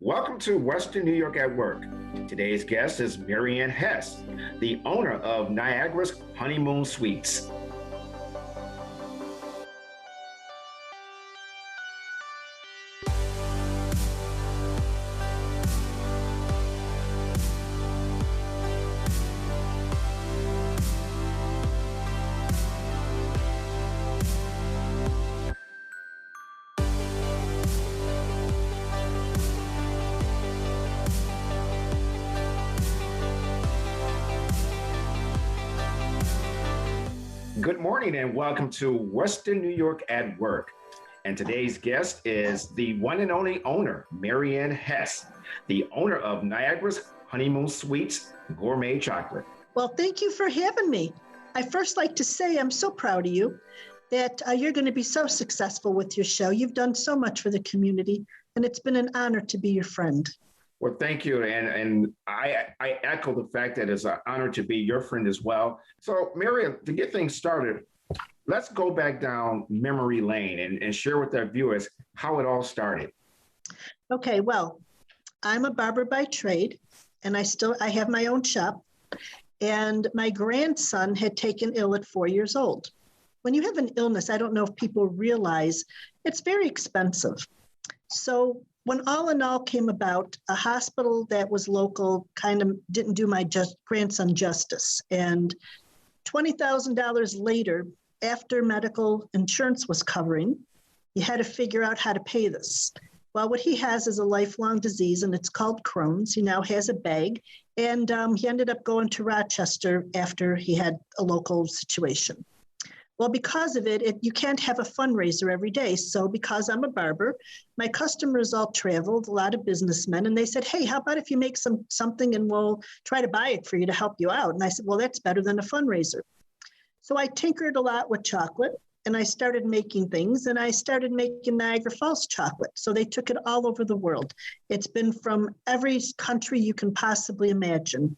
Welcome to Western New York at Work. Today's guest is Mary Ann Hess, the owner of Niagara's Honeymoon Suites. Good morning and welcome to Western New York at Work. And today's guest is the one and only owner, Mary Ann Hess, the owner of Niagara's Honeymoon Suites Gourmet Chocolate. Well, thank you for having me. I first like to say I'm so proud of you that you're going to be so successful with your show. You've done so much for the community, and it's been an honor to be your friend. Well, thank you. And I echo the fact that it's an honor to be your friend as well. So, Mary, to get things started, let's go back down memory lane and share with our viewers how it all started. Okay, well, I'm a barber by trade, and I have my own shop. And my grandson had taken ill at 4 years old. When you have an illness, I don't know if people realize it's very expensive. So when all in all came about, a hospital that was local kind of didn't do my grandson justice. And $20,000 later, after medical insurance was covering, you had to figure out how to pay this. Well, what he has is a lifelong disease, and it's called Crohn's. He now has a bag, and he ended up going to Rochester after he had a local situation. Well, because of it, you can't have a fundraiser every day. So because I'm a barber, my customers all traveled, a lot of businessmen, and they said, hey, how about if you make something and we'll try to buy it for you to help you out? And I said, well, that's better than a fundraiser. So I tinkered a lot with chocolate, and I started making things, and I started making Niagara Falls chocolate. So they took it all over the world. It's been from every country you can possibly imagine.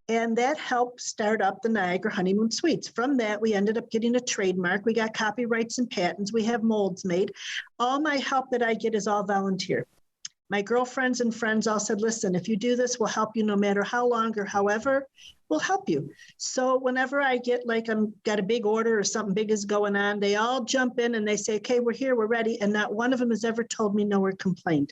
And that helped start up the Niagara Honeymoon Suites. From that, we ended up getting a trademark. We got copyrights and patents. We have molds made. All my help that I get is all volunteer. My girlfriends and friends all said, listen, if you do this, we'll help you no matter how long or however, we'll help you. So whenever I get got a big order or something big is going on, they all jump in and they say, okay, we're here, we're ready. And not one of them has ever told me no or complained.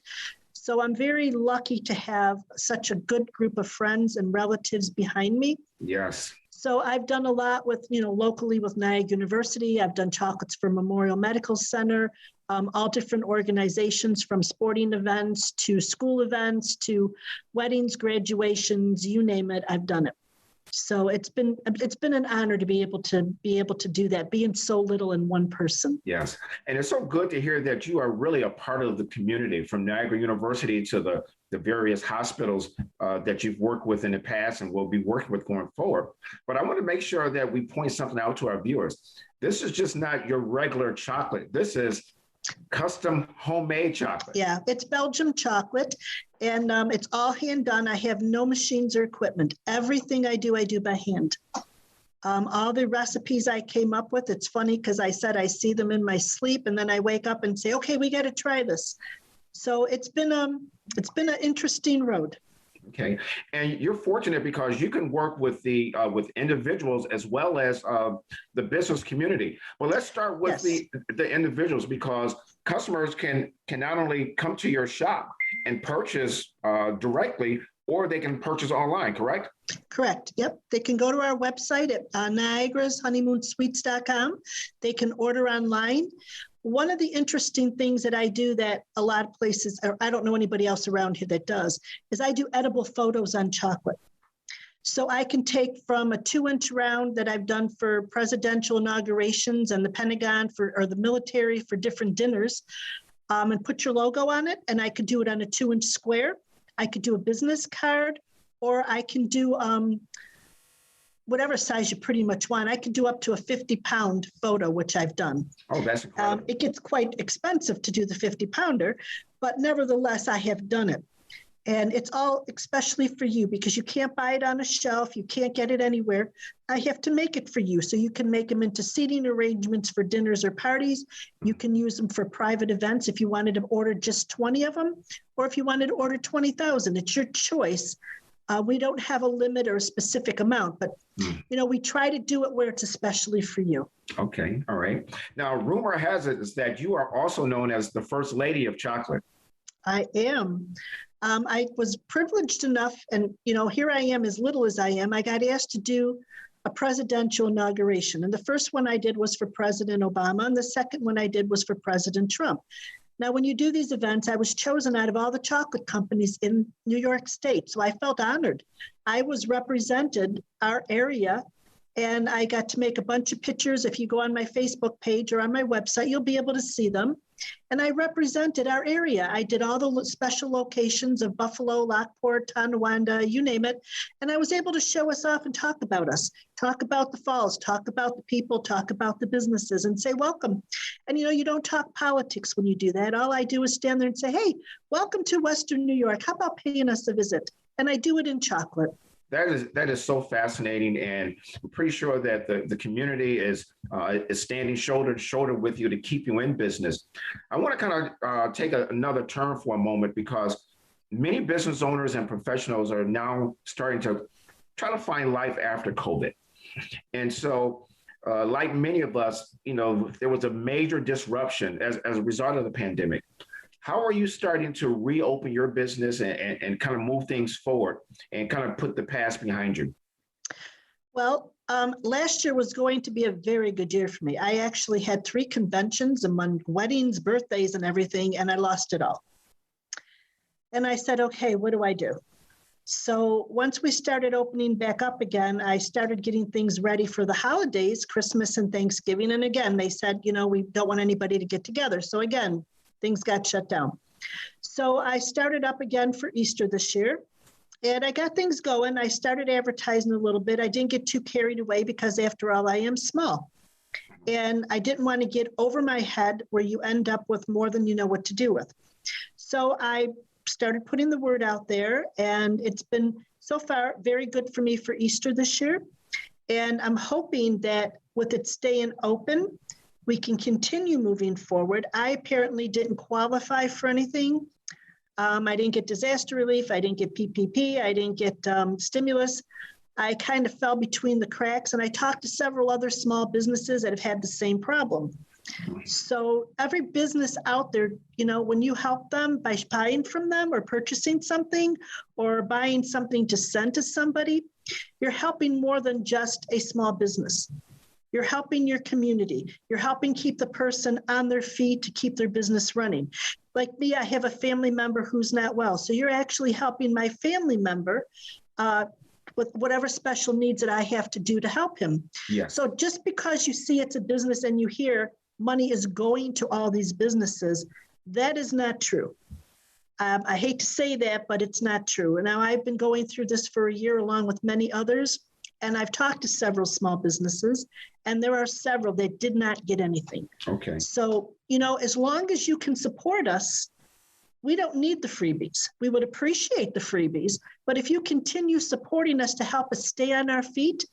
So I'm very lucky to have such a good group of friends and relatives behind me. Yes. So I've done a lot with, locally with Niagara University. I've done chocolates for Memorial Medical Center, all different organizations from sporting events to school events to weddings, graduations, you name it, I've done it. So it's been an honor to be able to do that, being so little in one person. Yes. And it's so good to hear that you are really a part of the community, from Niagara University to the various hospitals that you've worked with in the past and will be working with going forward. But I want to make sure that we point something out to our viewers. This is just not your regular chocolate. This is custom homemade chocolate. Yeah, it's Belgium chocolate, and it's all hand done. I have no machines or equipment. Everything I do by hand. All the recipes I came up with, it's funny because I said I see them in my sleep, and then I wake up and say, okay, we got to try this. So it's been an interesting road. Okay, and you're fortunate because you can work with with individuals as well as the business community. Well, let's start with the individuals, because customers can not only come to your shop and purchase directly, or they can purchase online, correct? Correct. Yep. They can go to our website at niagarashoneymoonsuites.com. They can order online. One of the interesting things that I do that a lot of places, or I don't know anybody else around here that does, is I do edible photos on chocolate. So I can take from a 2-inch round that I've done for presidential inaugurations and the Pentagon or the military for different dinners, and put your logo on it. And I could do it on a 2-inch square. I could do a business card, or I can do whatever size you pretty much want. I could do up to a 50-pound photo, which I've done. Oh, that's incredible. It gets quite expensive to do the 50-pounder, but nevertheless, I have done it. And it's all especially for you because you can't buy it on a shelf. You can't get it anywhere. I have to make it for you. So you can make them into seating arrangements for dinners or parties. You can use them for private events if you wanted to order just 20 of them, or if you wanted to order 20,000, it's your choice. We don't have a limit or a specific amount, but we try to do it where it's especially for you. Okay, all right. Now, rumor has it is that you are also known as the First Lady of Chocolate. I am. I was privileged enough, and here I am, as little as I am. I got asked to do a presidential inauguration, and the first one I did was for President Obama, and the second one I did was for President Trump. Now, when you do these events, I was chosen out of all the chocolate companies in New York State, so I felt honored. I was represented our area, and I got to make a bunch of pictures. If you go on my Facebook page or on my website, you'll be able to see them. And I represented our area. I did all the special locations of Buffalo, Lockport, Tonawanda, you name it. And I was able to show us off and talk about us, talk about the falls, talk about the people, talk about the businesses, and say welcome. And you don't talk politics when you do that. All I do is stand there and say, hey, welcome to Western New York. How about paying us a visit? And I do it in chocolate. That is so fascinating, and I'm pretty sure that the community is standing shoulder to shoulder with you to keep you in business. I want to kind of take another turn for a moment because many business owners and professionals are now starting to try to find life after COVID, and so like many of us, there was a major disruption as a result of the pandemic. How are you starting to reopen your business and kind of move things forward and kind of put the past behind you? Well, last year was going to be a very good year for me. I actually had 3 conventions among weddings, birthdays, and everything, and I lost it all. And I said, okay, what do I do? So once we started opening back up again, I started getting things ready for the holidays, Christmas and Thanksgiving. And again, they said, we don't want anybody to get together. So again, things got shut down. So I started up again for Easter this year, and I got things going. I started advertising a little bit. I didn't get too carried away because after all, I am small. And I didn't want to get over my head where you end up with more than you know what to do with. So I started putting the word out there, and it's been so far very good for me for Easter this year. And I'm hoping that with it staying open, we can continue moving forward. I apparently didn't qualify for anything. I didn't get disaster relief. I didn't get PPP. I didn't get stimulus. I kind of fell between the cracks, and I talked to several other small businesses that have had the same problem. So every business out there, when you help them by buying from them or purchasing something or buying something to send to somebody, you're helping more than just a small business. You're helping your community. You're helping keep the person on their feet to keep their business running. Like me, I have a family member who's not well. So you're actually helping my family member with whatever special needs that I have to do to help him. Yes. So just because you see it's a business and you hear money is going to all these businesses, that is not true. I hate to say that, but it's not true. And now I've been going through this for a year along with many others. And I've talked to several small businesses, and there are several that did not get anything. Okay. So, as long as you can support us, we don't need the freebies. We would appreciate the freebies, but if you continue supporting us to help us stay on our feet,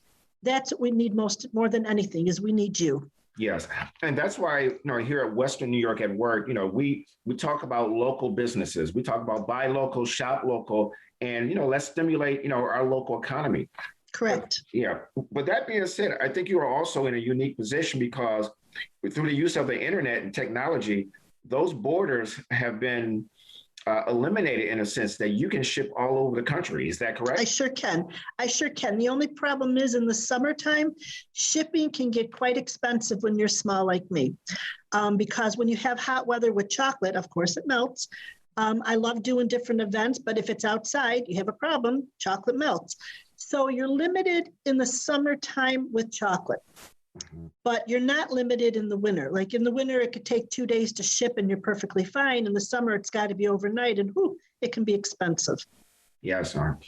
that's what we need more than anything, is we need you. Yes. And that's why, here at Western New York at Work, we talk about local businesses. We talk about buy local, shop local, and, let's stimulate, our local economy. Correct. Yeah. But that being said, I think you are also in a unique position because through the use of the internet and technology, those borders have been eliminated in a sense that you can ship all over the country. Is that correct? I sure can. The only problem is in the summertime, shipping can get quite expensive when you're small like me. Because when you have hot weather with chocolate, of course it melts. I love doing different events, but if it's outside, you have a problem, chocolate melts. So you're limited in the summertime with chocolate, but you're not limited in the winter. Like in the winter, it could take 2 days to ship and you're perfectly fine. In the summer, it's got to be overnight and it can be expensive. Yes, sir.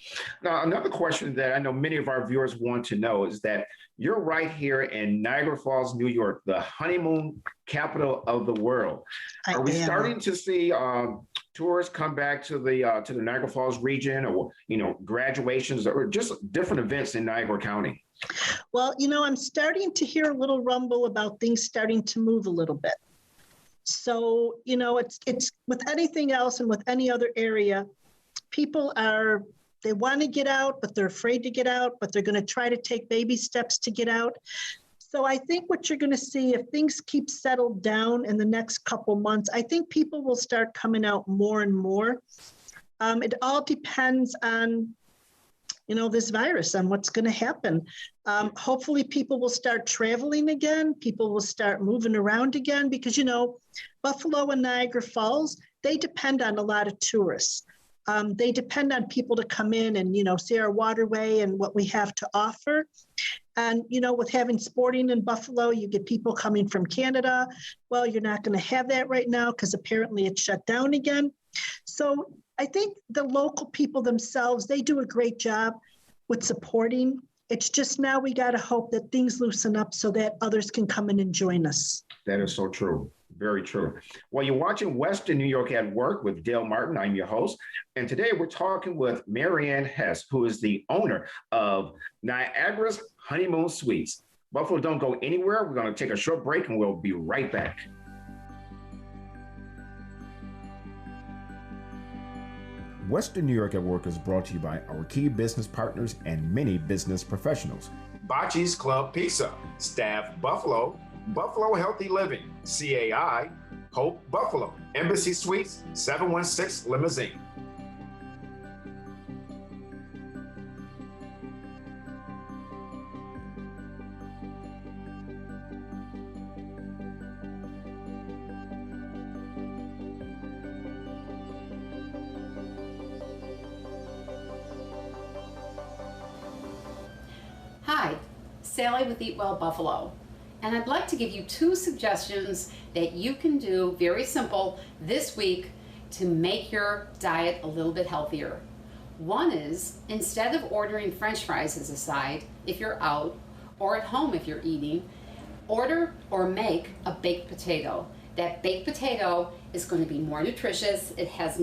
Now, another question that I know many of our viewers want to know is that you're right here in Niagara Falls, New York, the honeymoon capital of the world. Are we starting to see tourists come back to the Niagara Falls region, or graduations, or just different events in Niagara County? Well, I'm starting to hear a little rumble about things starting to move a little bit. So, it's with anything else and with any other area, people they want to get out, but they're afraid to get out, but they're going to try to take baby steps to get out. So I think what you're going to see, if things keep settled down in the next couple months, I think people will start coming out more and more. It all depends on, this virus, and what's going to happen. Hopefully people will start traveling again. People will start moving around again because, Buffalo and Niagara Falls, they depend on a lot of tourists. They depend on people to come in and, see our waterway and what we have to offer. And, with having sporting in Buffalo, you get people coming from Canada. Well, you're not going to have that right now because apparently it's shut down again. So I think the local people themselves, they do a great job with supporting. It's just now we got to hope that things loosen up so that others can come in and join us. That is so true. Very true. Well, you're watching Western New York at Work with Dale Martin. I'm your host. And today we're talking with Mary Ann Hess, who is the owner of Niagara's Honeymoon Suites. Buffalo, don't go anywhere. We're going to take a short break and we'll be right back. Western New York at Work is brought to you by our key business partners and many business professionals. Bocce's Club Pizza, Staff Buffalo, Buffalo Healthy Living, CAI, Hope Buffalo, Embassy Suites, 716 Limousine. Hi, Sally with Eat Well Buffalo, and I'd like to give you 2 suggestions that you can do very simple this week to make your diet a little bit healthier. One is, instead of ordering French fries as a side if you're out, or at home if you're eating, order or make a baked potato. That baked potato is going to be more nutritious. It has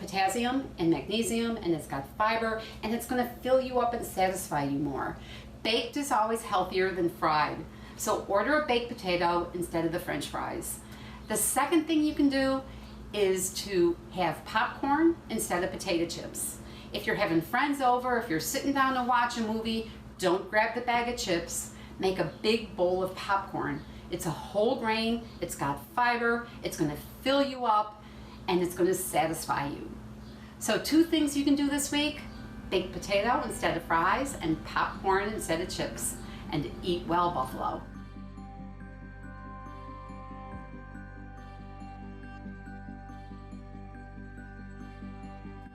potassium and magnesium, and it's got fiber, and it's going to fill you up and satisfy you more. Baked is always healthier than fried, so order a baked potato instead of the French fries. The second thing you can do is to have popcorn instead of potato chips. If you're having friends over, if you're sitting down to watch a movie, don't grab the bag of chips. Make a big bowl of popcorn. It's a whole grain, it's got fiber, it's going to fill you up, and it's going to satisfy you. So 2 things you can do this week: baked potato instead of fries and popcorn instead of chips. And eat well, Buffalo.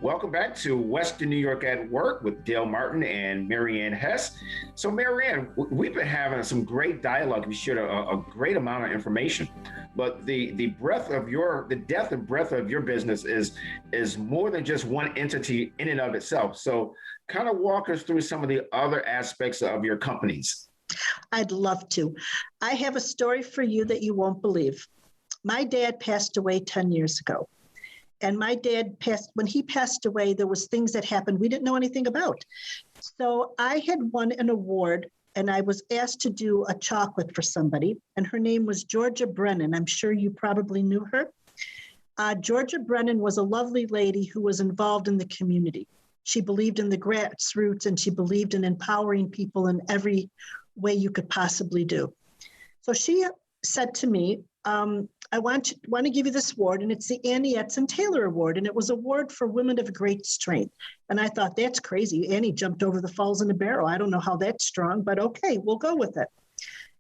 Welcome back to Western New York at Work with Dale Martin and Mary Ann Hess. So Mary Ann, we've been having some great dialogue. We shared a great amount of information, but the depth and breadth of your business is more than just one entity in and of itself. So kind of walk us through some of the other aspects of your companies. I'd love to. I have a story for you that you won't believe. My dad passed away 10 years ago. And my dad when he passed away, there was things that happened we didn't know anything about. So I had won an award, and I was asked to do a chocolate for somebody, and her name was Georgia Brennan. I'm sure you probably knew her. Georgia Brennan was a lovely lady who was involved in the community. She believed in the grassroots, and she believed in empowering people in every way you could possibly do. So she said to me, I want to give you this award, and it's the Anne Hess and Taylor Award, and it was an award for women of great strength. And I thought, that's crazy. Annie jumped over the falls in a barrel. I don't know how that's strong, but okay, we'll go with it.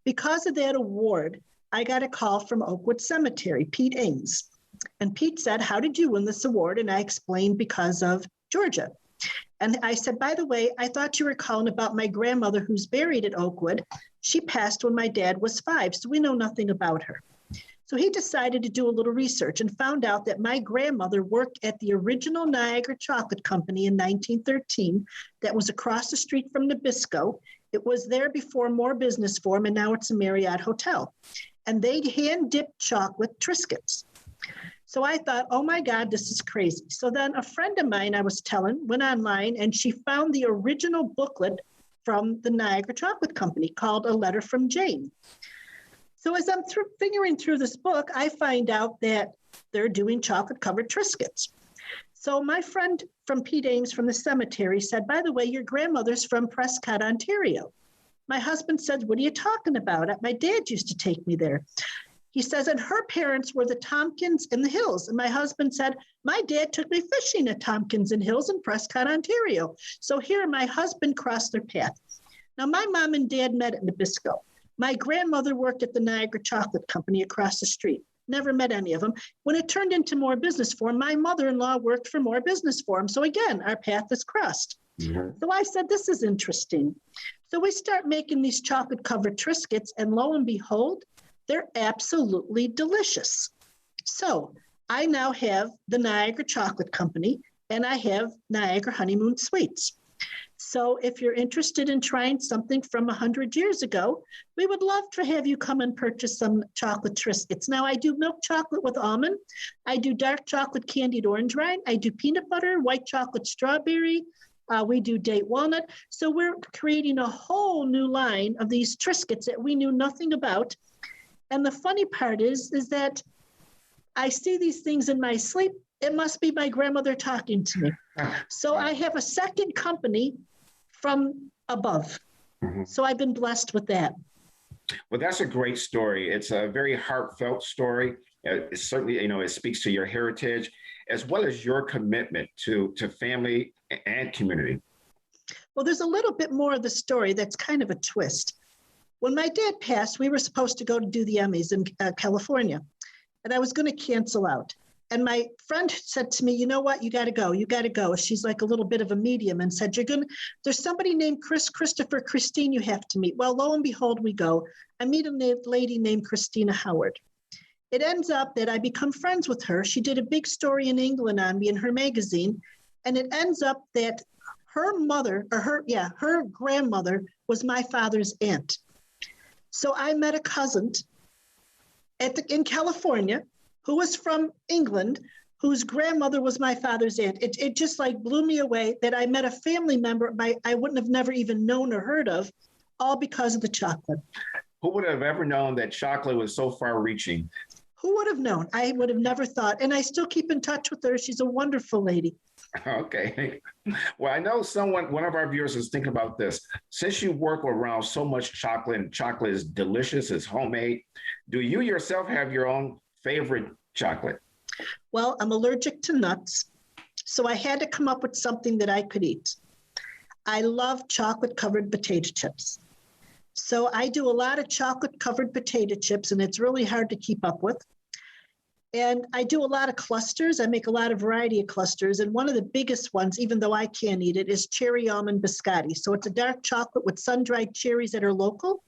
Because of that award, I got a call from Oakwood Cemetery, Pete Ames. And Pete said, how did you win this award? And I explained, because of Georgia. And I said, by the way, I thought you were calling about my grandmother who's buried at Oakwood. She passed when my dad was 5, so we know nothing about her. So he decided to do a little research and found out that my grandmother worked at the original Niagara Chocolate Company in 1913 that was across the street from Nabisco. It was there before more business formed, and now it's a Marriott hotel. And they hand-dipped chocolate Triscuits. So I thought, oh my God, this is crazy. So then a friend of mine I was telling went online and she found the original booklet from the Niagara Chocolate Company called A Letter from Jane. So as I'm figuring through this book, I find out that they're doing chocolate-covered Triscuits. So my friend from Pete Ames from the cemetery said, by the way, your grandmother's from Prescott, Ontario. My husband said, what are you talking about? My dad used to take me there. He says, and her parents were the Tompkins in the Hills. And my husband said, my dad took me fishing at Tompkins and Hills in Prescott, Ontario. So here my husband crossed their path. Now my mom and dad met at Nabisco. My grandmother worked at the Niagara Chocolate Company across the street. Never met any of them. When it turned into More Business Forum, my mother-in-law worked for More Business Forum. So again, our path is crossed. Mm-hmm. So I said, this is interesting. So we start making these chocolate-covered Triscuits, and lo and behold, they're absolutely delicious. So I now have the Niagara Chocolate Company, and I have Niagara Honeymoon Sweets. So if you're interested in trying something from 100 years ago, we would love to have you come and purchase some chocolate Triscuits. Now, I do milk chocolate with almond. I do dark chocolate candied orange rind. I do peanut butter, white chocolate strawberry. We do date walnut. So we're creating a whole new line of these Triscuits that we knew nothing about. And the funny part is that I see these things in my sleep. It must be my grandmother talking to me. So I have a second company from above. Mm-hmm. So I've been blessed with that. Well, that's a great story. It's a very heartfelt story. It certainly, it speaks to your heritage as well as your commitment to family and community. Well, there's a little bit more of the story that's kind of a twist. When my dad passed, we were supposed to go to do the Emmys in California, and I was going to cancel out. And my friend said to me, you know what, you got to go. You got to go. She's like a little bit of a medium and said, there's somebody named Christopher Christine you have to meet. Well, lo and behold, we go. I meet a lady named Christina Howard. It ends up that I become friends with her. She did a big story in England on me in her magazine. And it ends up that her mother, or her grandmother was my father's aunt. So I met a cousin in California who was from England, whose grandmother was my father's aunt. It just like blew me away that I met a family member I wouldn't have never even known or heard of, all because of the chocolate. Who would have ever known that chocolate was so far reaching? Who would have known? I would have never thought. And I still keep in touch with her. She's a wonderful lady. Okay. Well, I know one of our viewers is thinking about this. Since you work around so much chocolate and chocolate is delicious, it's homemade, do you yourself have your own favorite chocolate? Well, I'm allergic to nuts, so I had to come up with something that I could eat. I love chocolate-covered potato chips. So I do a lot of chocolate-covered potato chips, and it's really hard to keep up with. And I do a lot of clusters. I make a lot of variety of clusters. And one of the biggest ones, even though I can't eat it, is cherry almond biscotti. So it's a dark chocolate with sun-dried cherries that are local,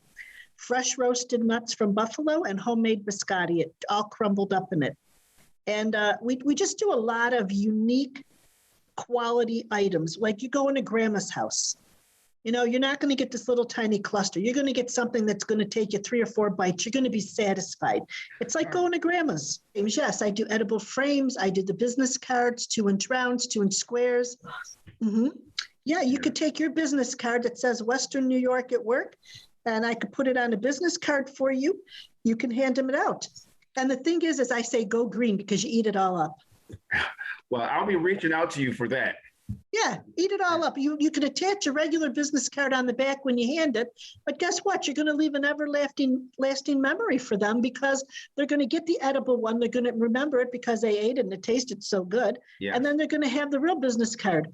fresh roasted nuts from Buffalo, and homemade biscotti, it all crumbled up in it. And we just do a lot of unique quality items. Like you go into grandma's house. You're not going to get this little tiny cluster. You're going to get something that's going to take you 3 or 4 bites. You're going to be satisfied. It's like going to grandma's. Yes, I do edible frames. I do the business cards, 2-inch rounds, 2-inch squares. Mm-hmm. Yeah, you could take your business card that says Western New York at work, and I could put it on a business card for you. You can hand them it out. And the thing is I say, go green because you eat it all up. Well, I'll be reaching out to you for that. Yeah, eat it all up. You can attach a regular business card on the back when you hand it, but guess what? You're going to leave an lasting memory for them because they're going to get the edible one. They're going to remember it because they ate it and it tasted so good. Yeah. And then they're going to have the real business card.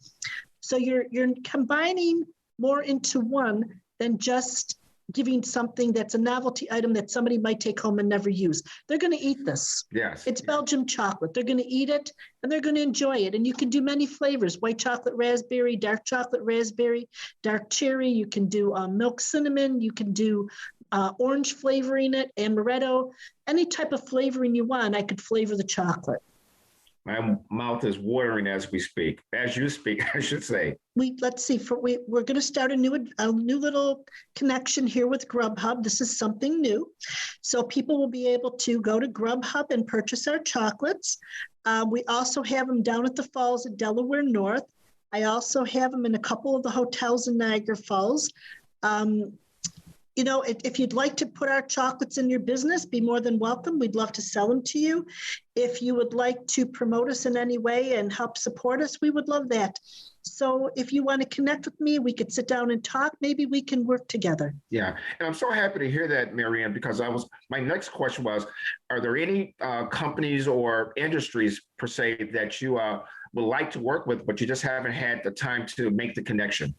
So you're combining more into one than just giving something that's a novelty item that somebody might take home and never use. They're going to eat this. Yes. It's Belgian chocolate. They're going to eat it and they're going to enjoy it. And you can do many flavors: white chocolate raspberry, dark chocolate raspberry, dark cherry. You can do milk cinnamon. You can do orange flavoring it, amaretto, any type of flavoring you want. I could flavor the chocolate. My mouth is watering as we speak, as you speak, I should say. Let's see. We're going to start a new little connection here with Grubhub. This is something new, so people will be able to go to Grubhub and purchase our chocolates. We also have them down at the Falls at Delaware North. I also have them in a couple of the hotels in Niagara Falls. If you'd like to put our chocolates in your business, be more than welcome. We'd love to sell them to you. If you would like to promote us in any way and help support us, we would love that. So if you want to connect with me, we could sit down and talk. Maybe we can work together. Yeah, and I'm so happy to hear that, Mary Ann, because my next question was, are there any companies or industries per se that you would like to work with, but you just haven't had the time to make the connection?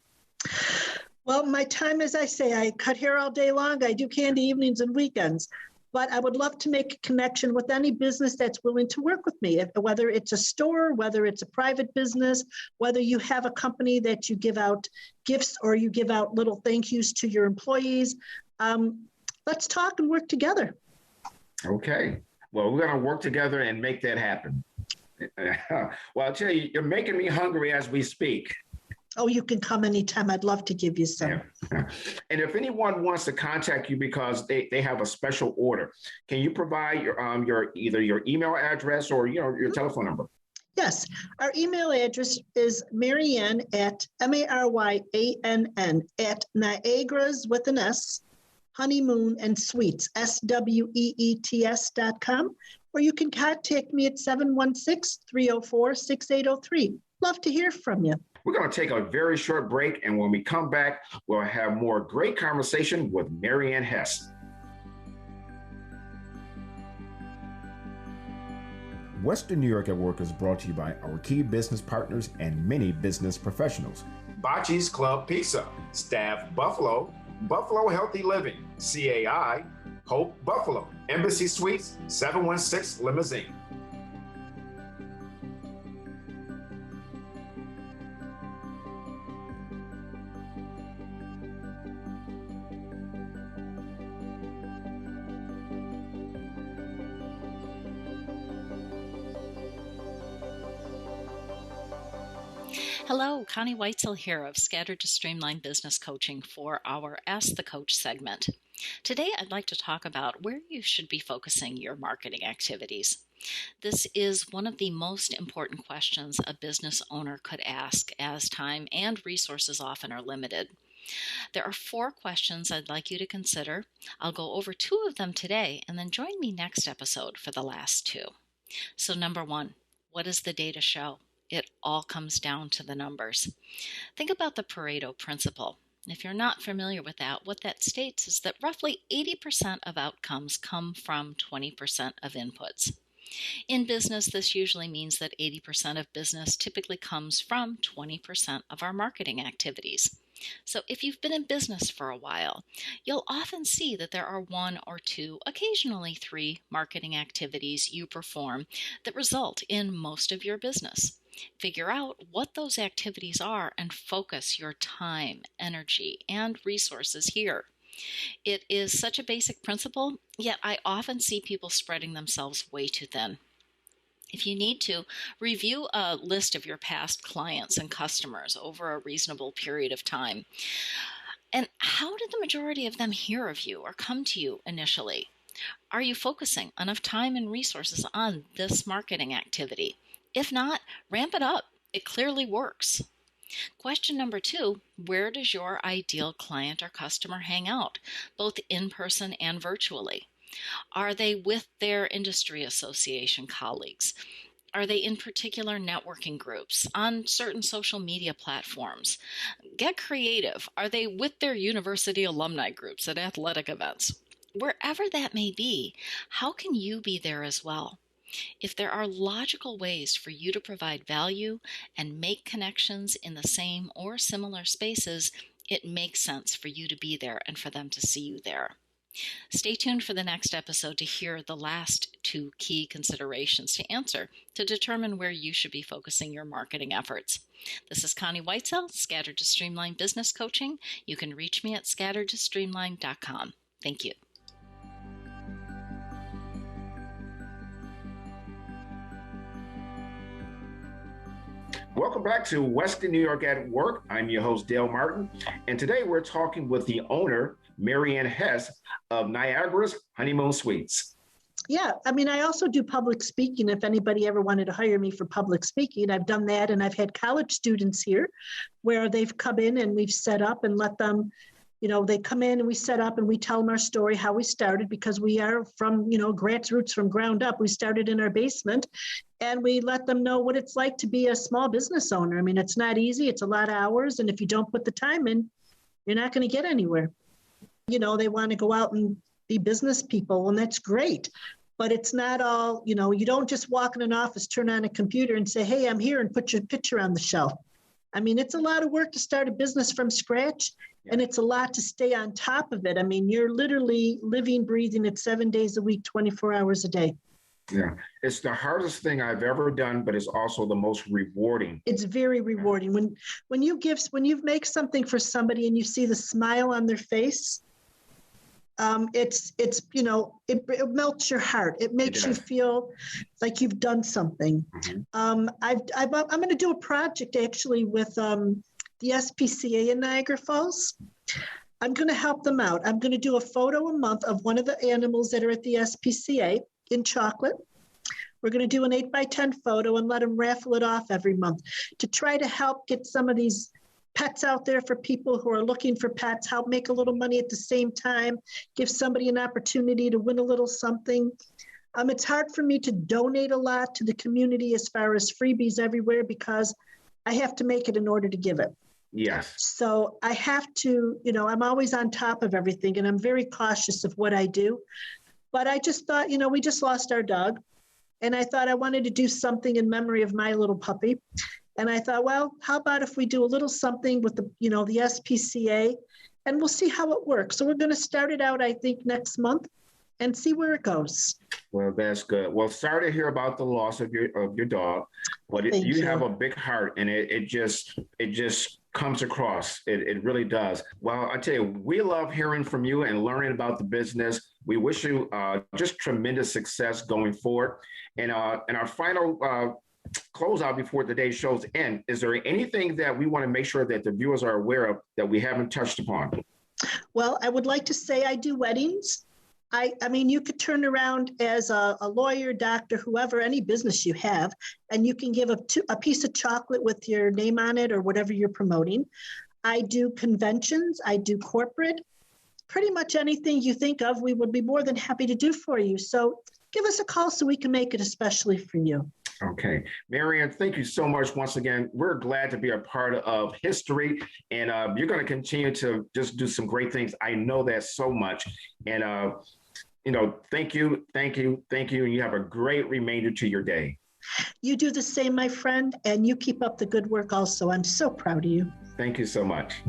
Well, my time, as I say, I cut hair all day long. I do candy evenings and weekends. But I would love to make a connection with any business that's willing to work with me, whether it's a store, whether it's a private business, whether you have a company that you give out gifts or you give out little thank yous to your employees. Let's talk and work together. Okay. Well, we're going to work together and make that happen. Well, I'll tell you, you're making me hungry as we speak. Oh, you can come anytime. I'd love to give you some. Yeah. And if anyone wants to contact you because they have a special order, can you provide your either your email address or your telephone number? Yes. Our email address is Maryann at MARYANN at Niagara's with an S, honeymoon and sweets, SWEETS.com, or you can contact me at 716-304-6803. Love to hear from you. We're going to take a very short break, and when we come back, we'll have more great conversation with Mary Ann Hess. Western New York at Work is brought to you by our key business partners and many business professionals. Bocce's Club Pizza, Staff Buffalo, Buffalo Healthy Living, CAI, Hope Buffalo, Embassy Suites, 716 Limousine. Hello, Connie Weitzel here of Scattered to Streamline Business Coaching for our Ask the Coach segment. Today, I'd like to talk about where you should be focusing your marketing activities. This is one of the most important questions a business owner could ask, as time and resources often are limited. There are 4 questions I'd like you to consider. I'll go over 2 of them today, and then join me next episode for the last 2. So number 1, what does the data show? It all comes down to the numbers. Think about the Pareto principle. If you're not familiar with that, what that states is that roughly 80% of outcomes come from 20% of inputs. In business, this usually means that 80% of business typically comes from 20% of our marketing activities. So if you've been in business for a while, you'll often see that there are 1 or 2, occasionally 3 marketing activities you perform that result in most of your business. Figure out what those activities are and focus your time, energy, and resources here. It is such a basic principle, yet I often see people spreading themselves way too thin. If you need to, review a list of your past clients and customers over a reasonable period of time. And how did the majority of them hear of you or come to you initially? Are you focusing enough time and resources on this marketing activity? If not, ramp it up. It clearly works. Question number 2, where does your ideal client or customer hang out, both in person and virtually? Are they with their industry association colleagues? Are they in particular networking groups, on certain social media platforms? Get creative. Are they with their university alumni groups at athletic events? Wherever that may be, how can you be there as well? If there are logical ways for you to provide value and make connections in the same or similar spaces, it makes sense for you to be there and for them to see you there. Stay tuned for the next episode to hear the last 2 key considerations to answer to determine where you should be focusing your marketing efforts. This is Connie Weitzel, Scattered to Streamline Business Coaching. You can reach me at scatteredtostreamline.com. Thank you. Welcome back to Western New York at Work. I'm your host, Dale Martin. And today we're talking with the owner, Mary Ann Hess of Niagara's Honeymoon Suites. Yeah, I mean, I also do public speaking. If anybody ever wanted to hire me for public speaking, I've done that. And I've had college students here where they've come in and we've set up and let them, they come in and we set up and we tell them our story, how we started, because we are from, grassroots from ground up. We started in our basement and we let them know what it's like to be a small business owner. I mean, it's not easy. It's a lot of hours. And if you don't put the time in, you're not going to get anywhere. They want to go out and be business people, and that's great. But it's not all, you don't just walk in an office, turn on a computer and say, hey, I'm here, and put your picture on the shelf. I mean, it's a lot of work to start a business from scratch, and it's a lot to stay on top of it. I mean, you're literally living, breathing it 7 days a week, 24 hours a day. Yeah, it's the hardest thing I've ever done, but it's also the most rewarding. It's very rewarding. When you make something for somebody and you see the smile on their face, it melts your heart. It makes you feel like you've done something. Mm-hmm. I'm going to do a project actually with the SPCA in Niagara Falls. I'm going to help them out. I'm going to do a photo a month of one of the animals that are at the SPCA in chocolate. We're going to do an 8x10 photo and let them raffle it off every month to try to help get some of these pets out there for people who are looking for pets, help make a little money at the same time, give somebody an opportunity to win a little something. It's hard for me to donate a lot to the community as far as freebies everywhere because I have to make it in order to give it. Yes. So I have to, I'm always on top of everything and I'm very cautious of what I do. But I just thought, we just lost our dog. And I thought I wanted to do something in memory of my little puppy. And I thought, well, how about if we do a little something with the SPCA and we'll see how it works. So we're going to start it out, I think, next month and see where it goes. Well, that's good. Well, sorry to hear about the loss of your dog, but you have a big heart and it just comes across. It really does. Well, I tell you, we love hearing from you and learning about the business. We wish you just tremendous success going forward. And our final closeout before today's show's end, is there anything that we want to make sure that the viewers are aware of that we haven't touched upon? Well, I would like to say I do weddings. I mean, you could turn around as a lawyer, doctor, whoever, any business you have, and you can give a piece of chocolate with your name on it or whatever you're promoting. I do conventions. I do corporate. Pretty much anything you think of, we would be more than happy to do for you. So give us a call so we can make it especially for you. Okay. Mary Ann, thank you so much once again. We're glad to be a part of history, and you're going to continue to just do some great things. I know that so much. And, thank you. And you have a great remainder to your day. You do the same, my friend, and you keep up the good work also. I'm so proud of you. Thank you so much.